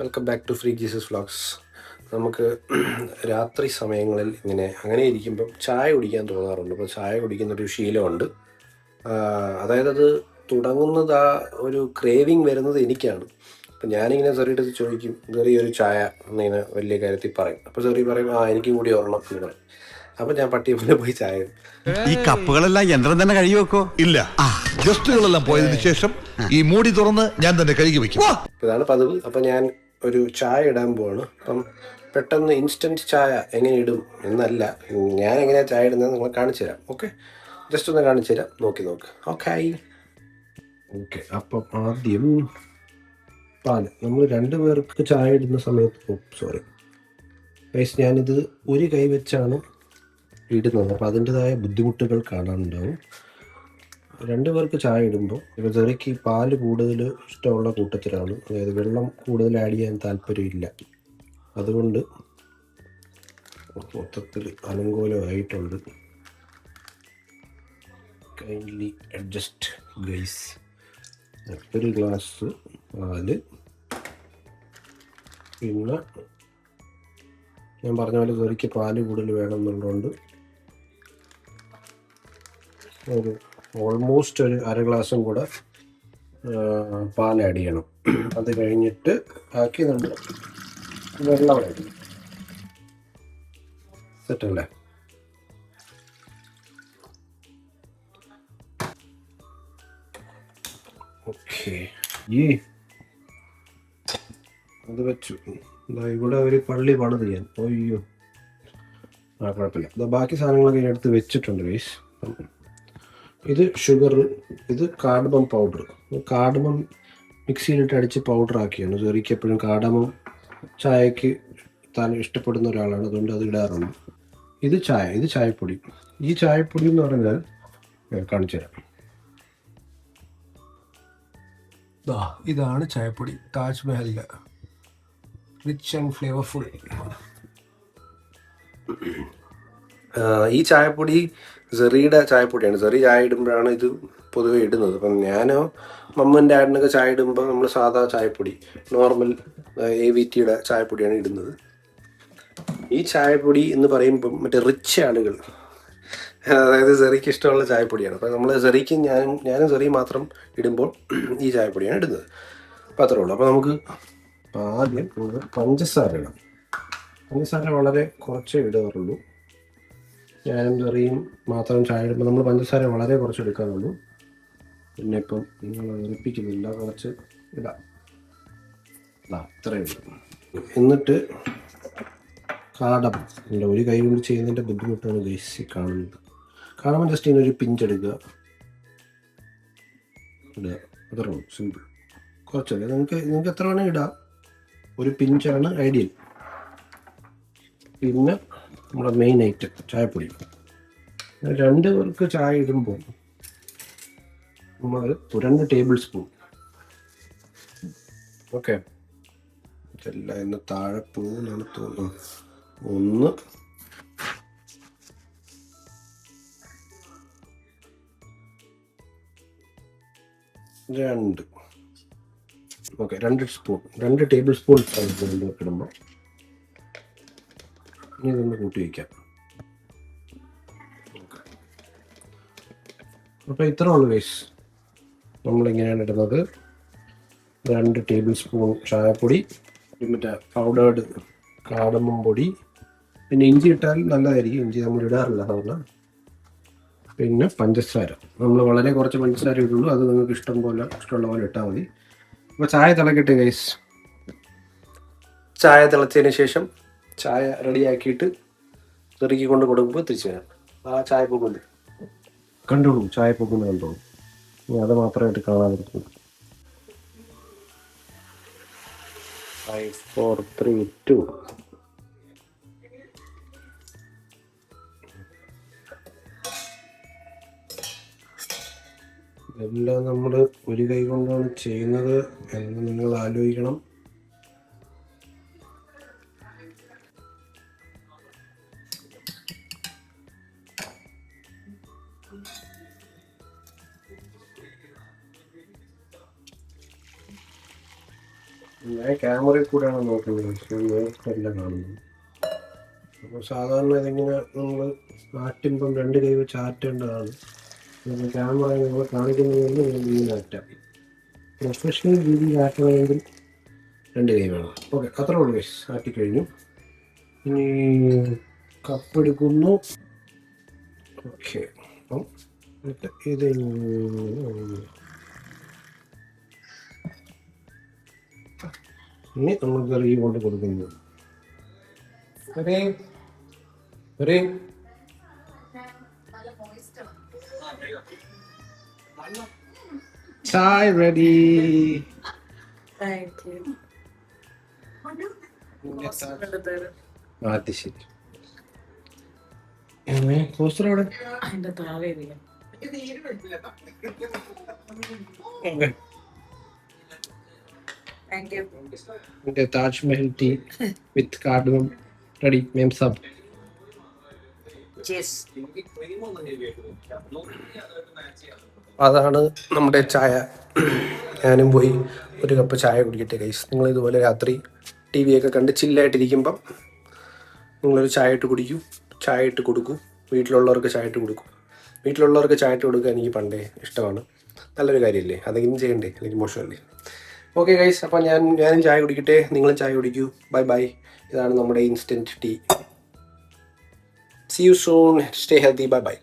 Welcome back to free Jesus vlogs. നമുക്ക് രാത്രി സമയങ്ങളിൽ അങ്ങനെ ഇരിക്കുമ്പം ചായ കുടിക്കാൻ തോന്നാറുണ്ട്. അപ്പോൾ ചായ കുടിക്കുന്നൊരു ശീലമുണ്ട്. അതായത് അത് തുടങ്ങുന്നത് ഒരു ക്രേവിങ് വരുന്നത് എനിക്കാണ്. അപ്പം ഞാനിങ്ങനെ സെറിയുടെ ചോദിക്കും, ചെറിയൊരു ചായ എന്നിങ്ങനെ വലിയ കാര്യത്തിൽ പറയും. അപ്പോൾ സെറി പറയും, എനിക്കും കൂടി ഒരെണ്ണം എന്ന് പറയും. അപ്പം ഞാൻ പട്ടിയെ പോലെ പോയി ചായ ഈ കപ്പുകളെല്ലാം യന്ത്രം തന്നെ കഴുകി വെക്കോ? ഇല്ല, ഗസ്റ്റുകളെല്ലാം പോയതിനു ശേഷം ഈ മൂടി തുറന്ന് ഞാൻ തന്നെ കഴുകി വെക്കും. ഇതാണ് പതിവ്. അപ്പം ഞാൻ ഒരു ചായ ഇടാൻ പോവാണ്. അപ്പം പെട്ടെന്ന് ഇൻസ്റ്റൻറ്റ് ചായ എങ്ങനെ ഇടും എന്നല്ല, ഞാൻ എങ്ങനെയാണ് ചായ ഇടുന്നത് നിങ്ങളെ കാണിച്ചു തരാം. ഓക്കെ, ജസ്റ്റ് ഒന്ന് കാണിച്ചു തരാം, നോക്ക്. ഓക്കെ. അപ്പം ആദ്യം പാല്. നമ്മൾ 2 പേർക്ക് ചായ ഇടുന്ന സമയത്ത് ഗൈസ്, ഞാനിത് ഒരു കൈ വെച്ചാണ് ഇടുന്നത്. അപ്പോൾ അതിൻ്റെതായ ബുദ്ധിമുട്ടുകൾ കാണാനുണ്ടാവും. 2 പേർക്ക് ചായ ഇടുമ്പോൾ ഇപ്പോൾ ചെറിക്ക് പാല് കൂടുതൽ ഇഷ്ടമുള്ള കൂട്ടത്തിലാണ്. അതായത് വെള്ളം കൂടുതൽ ആഡ് ചെയ്യാൻ താല്പര്യമില്ല. അതുകൊണ്ട് മൊത്തത്തിൽ അലങ്കോലമായിട്ടുണ്ട്. Kindly adjust guys. 1 ഗ്ലാസ് പാല്. പിന്നെ ഞാൻ പറഞ്ഞ പോലെ ചെറിക്ക് പാല് കൂടുതൽ വേണമെന്നുള്ളതുകൊണ്ട് ഓൾമോസ്റ്റ് ഒരു 1/2 ഗ്ലാസും കൂടെ പാൽ ആഡ് ചെയ്യണം. അത് കഴിഞ്ഞിട്ട് ബാക്കി നമ്മൾ വെള്ളം ആഡ് ചെയ്യണം. സെറ്റല്ലേ? ഓക്കെ. അത് വെച്ചു. ഇവിടെ ഒരു പള്ളി പണിത് ചെയ്യാൻ. അയ്യോ, കുഴപ്പമില്ല. ബാക്കി സാധനങ്ങളൊക്കെ ഞാൻ എടുത്ത് വെച്ചിട്ടുണ്ട് ഗൈസ്. ഇത് ഷുഗർ, ഇത് കാർഡമം പൗഡർ. കാർഡമം മിക്സിയിലിട്ട് അടിച്ച് പൗഡർ ആക്കിയാണ്. ചെറിക്ക് എപ്പോഴും കാർഡമം ചായക്ക് താൻ ഇഷ്ടപ്പെടുന്ന ഒരാളാണ്, അതുകൊണ്ട് അത് ഇടാറുണ്ട്. ഇത് ചായപ്പൊടി. ഈ ചായപ്പൊടി എന്ന് പറഞ്ഞാൽ കാണിച്ചു തരാം. ഇതാണ് ചായപ്പൊടി. താജ് മഹലിലെ റിച്ച് ആൻഡ് ഫ്ലേവർഫുൾ. ഈ ചായപ്പൊടി സെറിയുടെ ചായപ്പൊടിയാണ്. സെറി ചായ ഇടുമ്പോഴാണ് ഇത് പൊതുവെ ഇടുന്നത്. അപ്പം ഞാനോ മമ്മൻ്റെ ആടിനൊക്കെ ചായ ഇടുമ്പോൾ നമ്മൾ സാധാ ചായപ്പൊടി, നോർമൽ AVTയുടെ ചായപ്പൊടിയാണ് ഇടുന്നത്. ഈ ചായപ്പൊടി എന്ന് പറയുമ്പം മറ്റേ റിച്ച് ആളുകൾ, അതായത് സെറിക്ക് ഇഷ്ടമുള്ള ചായപ്പൊടിയാണ്. അപ്പം നമ്മൾ സെറിക്ക് ഞാനും സെറിയും മാത്രം ഇടുമ്പോൾ ഈ ചായപ്പൊടിയാണ് ഇടുന്നത്. അപ്പം അത്രേ ഉള്ളൂ. അപ്പോൾ നമുക്ക് ആദ്യം പഞ്ചസാര ഇടാം. പഞ്ചസാര വളരെ കുറച്ചേ ഇടാറുള്ളൂ. ഞാനും ചെറിയും മാത്രം ചായ ഇടുമ്പോൾ നമ്മൾ പഞ്ചസാര വളരെ കുറച്ച് എടുക്കാറുള്ളൂ. പിന്നെ ഇപ്പം നിങ്ങൾ ഉറപ്പിക്കുന്നില്ല, കുറച്ച് ഇടാം. അത്രയേ ഉള്ളൂ. എന്നിട്ട് കാടമം. ഒരു കൈ കൊണ്ട് ചെയ്യുന്നതിൻ്റെ ബുദ്ധിമുട്ടാണ് ഗൈസ് കാണുന്നത്. കാടമം ജസ്റ്റ് ഇങ്ങനെ ഒരു പിഞ്ചെടുക്കുക, ഇടുക. അത്രേ ഉള്ളൂ, സിമ്പിൾ. കുറച്ചല്ലേ, നിങ്ങൾക്ക് എത്ര വേണമെങ്കിൽ ഇടാം. ഒരു പിഞ്ചാണ് ഐഡിയൽ. പിന്നെ നമ്മുടെ മെയിൻ ഐറ്റം ചായപ്പൊടി. 2 പേർക്ക് ചായ ഇടുമ്പോൾ നമ്മൾ 2 ടേബിൾ സ്പൂൺ. ഓക്കെ, ഇതെല്ലാം ഇന്ന് താഴെ പോകുന്നാണ് തോന്നുന്നത്. 1, 2. ഓക്കെ, 2 സ്പൂൺ, 2 ടേബിൾ സ്പൂൺ ഇടുമ്പോൾ ഇനി ഇതൊന്ന് കൂട്ടി വയ്ക്കാം. അപ്പോൾ ഇത്രേ ഉള്ളൂ ഗൈസ്. നമ്മളിങ്ങനെയാണ് ഇടുന്നത്. 2 ടേബിൾ സ്പൂൺ ചായപ്പൊടി, മറ്റേ പൗഡേർഡ് കാടമം പൊടി. പിന്നെ ഇഞ്ചി ഇട്ടാൽ നല്ലതായിരിക്കും. ഇഞ്ചി നമ്മൾ ഇടാറില്ല സാധാരണ. പിന്നെ പഞ്ചസാര. നമ്മൾ വളരെ കുറച്ച് പഞ്ചസാര ഇടുള്ളൂ. അത് നിങ്ങൾക്ക് ഇഷ്ടമുള്ള പോലെ ഇട്ടാൽ മതി. അപ്പോൾ ചായ തിളക്കട്ടെ ഗൈസ്. ചായ തിളച്ചതിന് ശേഷം ചായ റെഡിയാക്കിയിട്ട് ചെറുക്കി കൊണ്ട് കൊടുക്കുമ്പോൾ തിരിച്ചു വരാം. ചായ പോകുന്നു കണ്ടോളൂ. ചായ പോകുന്നു കണ്ടോളൂ. അത് മാത്രമായിട്ട് കാണാൻ പറ്റുന്നു. 5, 4, 3, 2. ഇതെല്ലാം നമ്മൾ ഒരു കൈ കൊണ്ടാണ് ചെയ്യുന്നത് എന്ന് നിങ്ങൾ ആലോചിക്കണം. ഞാൻ ക്യാമറയിൽ കൂടെയാണ് നോക്കുന്നത്, പക്ഷേ നേരിട്ടല്ല കാണുന്നത്. അപ്പോൾ സാധാരണ ഇതിങ്ങനെ നമ്മൾ ആറ്റുമ്പം 2 കൈ വെച്ച് ആറ്റേണ്ടതാണ്. ക്യാമറ നമ്മൾ കാണിക്കുന്നതുകൊണ്ട് ഞാൻ ഇങ്ങനെ ആറ്റാം. പ്രൊഫഷണൽ രീതിയിൽ ആറ്റണമെങ്കിൽ 2 കൈ വേണം. ഓക്കെ, അത്രേ ഉള്ളൂ ഗൈസ്. ആറ്റിക്കഴിഞ്ഞു. ഇനി കപ്പെടുക്കുന്നു. ഓക്കെ, അപ്പം ഇത് ഇനി നമ്മൾ കറി കൊണ്ട് കൊടുക്കുന്നു. ചായ റെഡി. അത് ശരി. കോസ്റ്റർ അവിടെ Taj Mahal tea with cardamom ready. മേം സബ്. അതാണ് നമ്മുടെ ചായ. ഞാനും പോയി ഒരു കപ്പ് ചായ കുടിക്കട്ടെ ഗൈസ്. നിങ്ങൾ ഇതുപോലെ രാത്രി ടി വി ഒക്കെ കണ്ട് ചില്ലായിട്ടിരിക്കുമ്പം നിങ്ങളൊരു ചായ ഇട്ട് കുടിക്കൂ, ചായ ഇട്ട് കൊടുക്കൂ. വീട്ടിലുള്ളവർക്ക് ചായ ഇട്ട് കൊടുക്കും. വീട്ടിലുള്ളവർക്ക് ചായ ഇട്ട് കൊടുക്കുക എനിക്ക് പണ്ടേ ഇഷ്ടമാണ്. നല്ലൊരു കാര്യമല്ലേ? അതെങ്കിലും ചെയ്യണ്ടേ, അല്ലെങ്കിൽ മോശമല്ലേ? ഓക്കെ ഗൈസ്, അപ്പോൾ ഞാനും ചായ കുടിക്കട്ടെ, നിങ്ങളും ചായ കുടിക്കൂ. Bye bye. ഇതാണ് നമ്മുടെ instant tea. See you soon. Stay healthy. Bye bye.